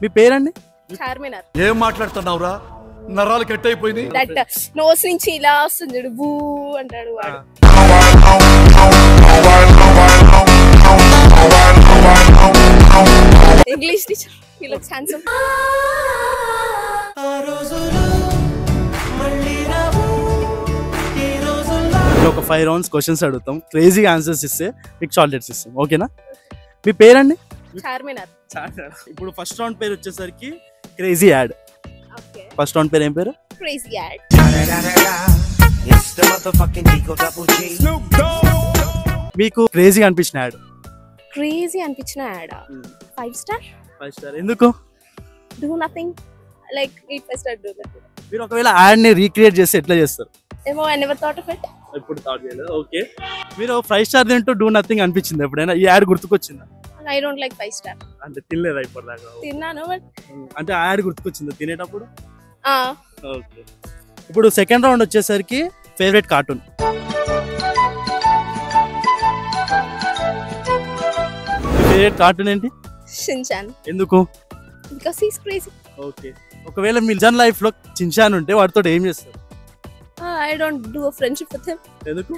మీ పేరండి? చార్మినార్. ఏం మాట్లాడుతున్నావురా? నరాలు కట్ అయిపోయింది. దట్ నోస్ నుంచి ఇలా వస్తుంది చూడు, బూ అంటాడు వాడు. English teacher. He looks handsome. ఒక 5 rounds క్వశ్చన్స్ అడుగుతాం, క్రేజీ ఆన్సర్స్ ఇస్తే మీకు చాక్లెట్స్ ఇస్తాం, ఓకేనా? మీ పేరండి? చార్మినార్. ఇప్పుడు ఫస్ట్ రౌండ్ పేరు వచ్చేసరికి crazy ad. Okay. First round పేరు ఏం పేరు? Crazy ad. మీకు క్రేజీ అనిపించిన యాడ్? క్రేజీ అనిపించిన యాడ్ 5 స్టార్. 5 స్టార్. ఎందుకు? Do nothing like 8 star do nothing. మీరు ఒకవేళ యాడ్ ని రీక్రియేట్ చేస్తే ఎట్లా చేస్తారు? ఏమో I never thought of it. ఇప్పుడు థాట్ చేయలేదు. ఓకే. మీరు 5 స్టార్ తింటూ డూ నథింగ్ అనిపించింది ఎప్పుడైనా? ఈ యాడ్ గుర్తుకొచ్చిందా? I don't like 5 star. అంటే తినలేదు ఇప్పటిదాకా? తిన్నాను బట్ అంటే ఆ యాడ్ గుర్తుకొచ్చిందా తినేటప్పుడు? ఆ. ఓకే. ఇప్పుడు సెకండ్ రౌండ్ వచ్చేసరికి ఫేవరెట్ కార్టూన్. ఫేవరెట్ కార్టూన్ ఏంటి? షిన్చాన్. ఎందుకు? Because he is crazy. Okay. ఒకవేళ మీ నిజం లైఫ్ లో షిన్చాన్ ఉంటే వాడితో ఏం చేస్తారు? I don't do a friendship with him. ఎందుకు?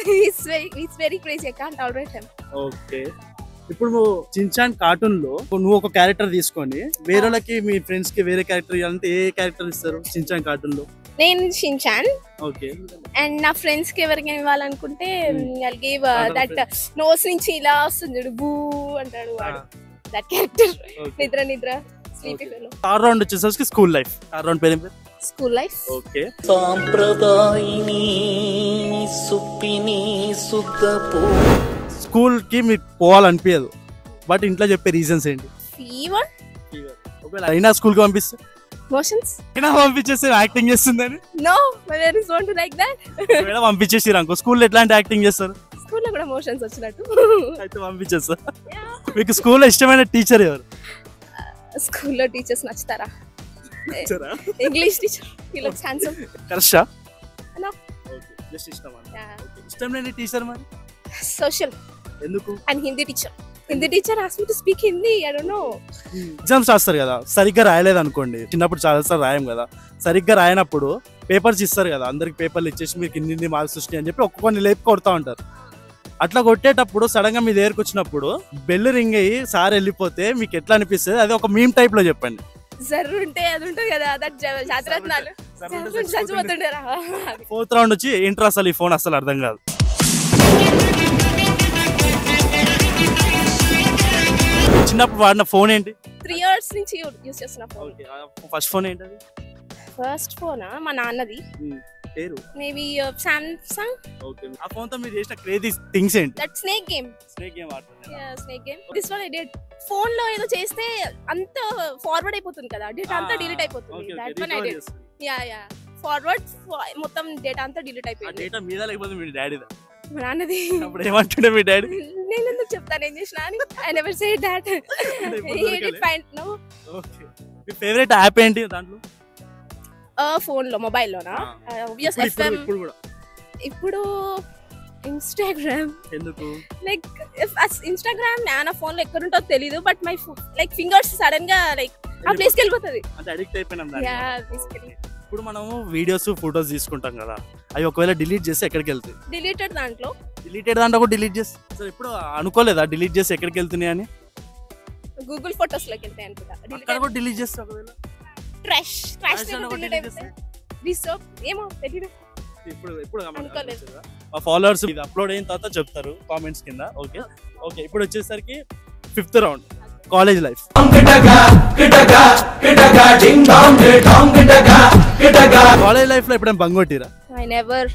He's very crazy. I can't tolerate him. Okay. ఇప్పుడు నువ్వు షిన్చాన్ కార్టూన్ లో నువ్వు ఒక క్యారెక్టర్ తీసుకొని వేరేలకి మీ ఫ్రెండ్స్ కి వేరే క్యారెక్టర్ ఇవ్వాలంటే ఏ క్యారెక్టర్ ఇస్తారు షిన్చాన్ కార్టూన్ లో? నేను షిన్చాన్. ఓకే. అండ్ నా ఫ్రెండ్స్ కి ఎవరికైనా ఇవ్వాలనుకుంటే I'll give that nose నుంచి ఇలా వస్తుంది చూడు, బూ అంటాడు వాడు. That character. నిద్ర నిద్ర స్లీపీ ఫెలో. థర్డ్ రౌండ్ వచ్చేసరికి స్కూల్ లైఫ్. థర్డ్ రౌండ్ పేరు ఏం పేరు? School life. ఓకే. సాంప్రదాయిని సుప్పిని సుద్దపు. స్కూల్ కి మీకు పోవాలనిపించదు, బట్ ఇంట్లో చెప్పే రీజన్స్ ఏంటి? ఫీవర్. ఒకవేళ అయినా స్కూల్ కి పంపిస్తే? మోషన్స్. అయినా పంపించేస్తే యాక్టింగ్ చేస్తుందని? No, my parents don't like that. ఒకవేళ పంపించేసి అనుకో, స్కూల్లో ఎట్లాంటి యాక్టింగ్ చేస్తారు? స్కూల్లో కూడా మోషన్స్ వచ్చినట్టు. అయితే పంపించేస్తా. మీకు స్కూల్లో ఇష్టమైన టీచర్ ఎవరు? స్కూల్లో టీచర్స్ నచ్చుతారా? English teacher. He looks handsome. కర్షా? నో. ఓకే. జస్ట్ ఇష్టమా? ఓకే. ఇష్టం లేని టీచర్ మరి? సోషల్. ఎందుకు? And Hindi teacher. Hindi teacher ask me to speak Hindi. I don't know. Exams రాస్తారు కదా, సరిగ్గా రాయలేదు అనుకోండి, చిన్నప్పుడు చాలాసార్లు రాయం కదా, సరిగ్గా రాయనప్పుడు పేపర్స్ ఇస్తారు కదా, అందరికి పేపర్లు ఇచ్చేసి మీకు ఇన్ని మార్క్స్ వచ్చినాయి అని చెప్పి ఒక్కొక్కరిని లేపి కొడతా ఉంటారు. అట్లా కొట్టేటప్పుడు సడన్ గా మీ దగ్గరకు వచ్చినప్పుడు బెల్ రింగ్ అయ్యి సార్ వెళ్ళిపోతే మీకు ఎట్లా అనిపిస్తుంది? అది ఒక మీమ్ టైప్ లో చెప్పండి. జర్రు ఉంటే అది ఉంటుంది కదా, దట్ జాతరత్నాలు చచ్చిపోతుంటారా. ఫోర్త్ రౌండ్ వచ్చి ఏంట్రా అసలు ఈ ఫోన్ అసలు అర్థం కాదు. చిన్నప్పుడు వాడిన ఫోన్ ఏంటి? 3 years నుంచి యూస్ చేస్తున్నా ఫోన్. ఫస్ట్ ఫోన్ ఏంటది? ఫస్ట్ ఫోన్ మా నాన్నది. పేరు? Maybe Samsung. ఓకే. ఆ ఫోన్ తో మీరు చేసిన క్రేజీ థింగ్స్ ఏంటి? That snake game. Snake game ఆడుతున్నారు? Yeah, snake game. This one I did. Phone లో ఏదో చేస్తే అంత ఫార్వర్డ్ అయిపోతుంది కదా, డేటా అంతా డిలీట్ అయిపోతుంది. That one I did. Yeah yeah, forward మొత్తం డేటా అంతా డిలీట్ అయిపోయింది. డేటా మీద లేకపోతే మీ డాడీదా? మా నాన్నది. అప్పుడు ఏమంటుండే మీ డాడీ? నేను ఎందుకు చెప్తాను ఏం చేసినా అని. I never said that. He did find. No. Okay. మీ ఫేవరెట్ యాప్ ఏంటి దాంట్లో? ఫోన్ లో, మొబైల్ లోనా? obvious FM. ఇప్పుడు ఇన్స్టాగ్రామ్. ఎందుకు? లైక్ ఇన్స్టాగ్రామ్ నా ఫోన్ లో ఎక్కడ ఉంటుందో తెలీదు, but my like fingers sudden గా లైక్ ఆ ప్లేస్ కి వెళ్ళిపోతుంది. అంటే అడిక్ట్ అయిపోయినాం దానికి. Yeah, basically. ఇప్పుడు మనము వీడియోస్ ఫోటోస్ తీసుకుంటాం కదా, అవి ఒకవేళ డిలీట్ చేస్తే ఎక్కడికి వెళ్తాయి? డిలీటెడ్ దాంట్లో. డిలీటెడ్ దాంట్లో కూడా డిలీట్ చేస్తే అసలు ఎప్పుడు అనుకోలేదా డిలీట్ చేస్తే ఎక్కడికి వెళ్తున్నాయి అని? గూగుల్ ఫోటోస్ లోకి వెళ్తాయి అనుకుంటా. అక్కడ కూడా డిలీట్ చేస్తే ఒకవేళ ట్రాష్ డిలీట్ అయిపోతాయి. రిసోప్ ఏమో తెలియదు. ఇప్పుడు మా ఫాలోవర్స్ ఇది అప్లోడ్ అయిన తర్వాత చెప్తారు కామెంట్స్ కింద. ఓకే. ఓకే. ఇప్పుడు వచ్చేసరికి 5th round, college life. College life లో ఎప్పుడైనా బంగొట్టిరా? I never.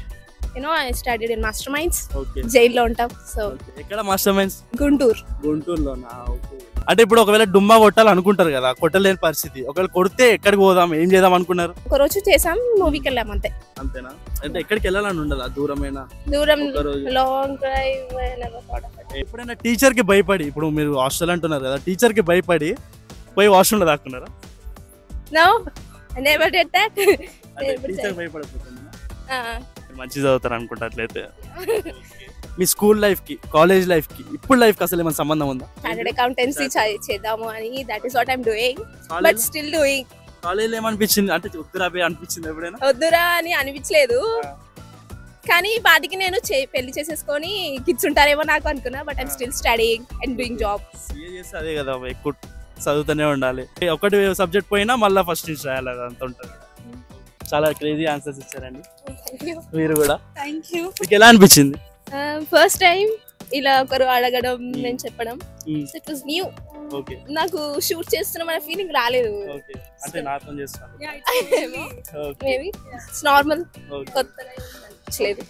I studied in masterminds. Okay. జైల్లో ఉంటాం. సో ఎక్కడ మాస్టర్మైండ్స్? గుంటూరులోనా? ఓకే. అంటే ఇప్పుడు ఒకవేళ డుమ్మా కొట్టాలి అనుకుంటారు కదా, కొట్టలేని పరిస్థితి, ఒకవేళ కొడితే ఎక్కడికి పోదాం, ఏం చేద్దాం అనుకున్నారు? ఒక రోజు చేసాం, మూవీకి వెళ్ళాం అంతే. అంతేనా? అంటే ఎక్కడికి వెళ్ళాలని ఉండదా? దూరం లాంగ్ డ్రైవ్. ఎప్పుడైనా టీచర్ కి భయపడి, ఇప్పుడు మీరు హాస్టల్ అంటున్నారు కదా, టీచర్ కి భయపడి పోయి వాష్రూమ్ లో దాక్కున్నారా? No, I never did that. Teacher భయపడిపోతున్నా? మంచి చదువుతారు అనుకుంటా అట్లయితే. మీ స్కూల్ లైఫ్ కి, కాలేజ్ లైఫ్ కి, ఇప్పుడు లైఫ్ కి అసలు ఏమైనా సంబంధం ఉందా? స్టాండర్డ్ అకౌంటెన్సీ చేద్దాము అని, that is what I'm doing, but still doing. College ఏమనిపించింది అంటే వద్దురాబే అనిపించింది ఎప్పుడైనా? వద్దురా అని అనిపించలేదు, కానీ బాధికి నేను పెళ్లి చేసేసుకొని కిడ్స్ ఉంటారేమో నాకు అనుకున్నా, but I'm still studying and doing job. CA చేస్తే అదే కదా, ఎక్కువ చదువుతూనే ఉండాలి. ఒకటి సబ్జెక్ట్ పోయినా మళ్ళీ ఫస్ట్ నుంచి రాయాలి, అంత ఉంటుంది. చాలా క్రేజీ ఆన్సర్స్ ఇచ్చారండి మీరు కూడా. మీకు ఎలా అనిపించింది? ఫస్ట్ టైం ఇలా ఒకరు అడగడం, నేను చెప్పడం, ఇట్ వాస్ న్యూ. నాకు షూట్ చేస్తున్నా మన ఫీలింగ్ రాలేదు. అంటే నాతో చేస్తాను మేబీ ఇట్స్ నార్మల్, కొత్తగా అనిపించలేదు.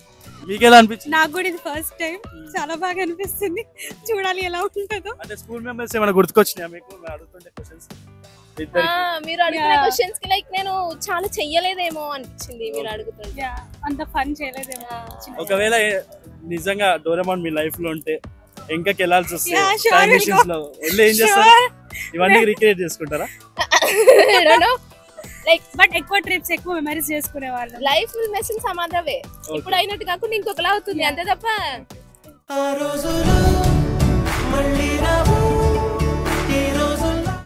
మీకు ఎలా అనిపించింది? నాకు కూడా ఇది ఫస్ట్ టైం, చాలా బాగా అనిపిస్తుంది. చూడాలి ఎలా ఉంటుందో. అంటే స్కూల్ మెంబర్స్ ఏమైనా గుర్తుకొచ్చినాయా మీకు అడుగుతుంటే క్వశ్చన్స్? మీరు అడుగుతున్న క్వశ్చన్స్ కి లైక్ నేను చాలా చెయ్యలేదేమో అనిపించింది మీరు అడుగుతుంటే. అంత ఫన్ చేయలేదేమో. ఒకవేళ నిజంగా డోరేమాన్ మీ లైఫ్ లో ఉంటే ఇంకకి వెళ్ళాల్సి వస్తే Yeah, sure, time we'll machines లో వెళ్ళి ఏం చేస్తారా? ఇవన్నీ రిక్రియేట్ చేసుకుంటారా? లైక్ బట్ ఎక్కువ ట్రిప్స్, ఎక్కువ మెమరీస్ చేసుకునే వాళ్ళం. లైఫ్ మెసేజ్ సమాధవే ఇప్పుడు అయినట్టు కాకుండా ఇంకొకలా అవుతుంది అంతే తప్ప.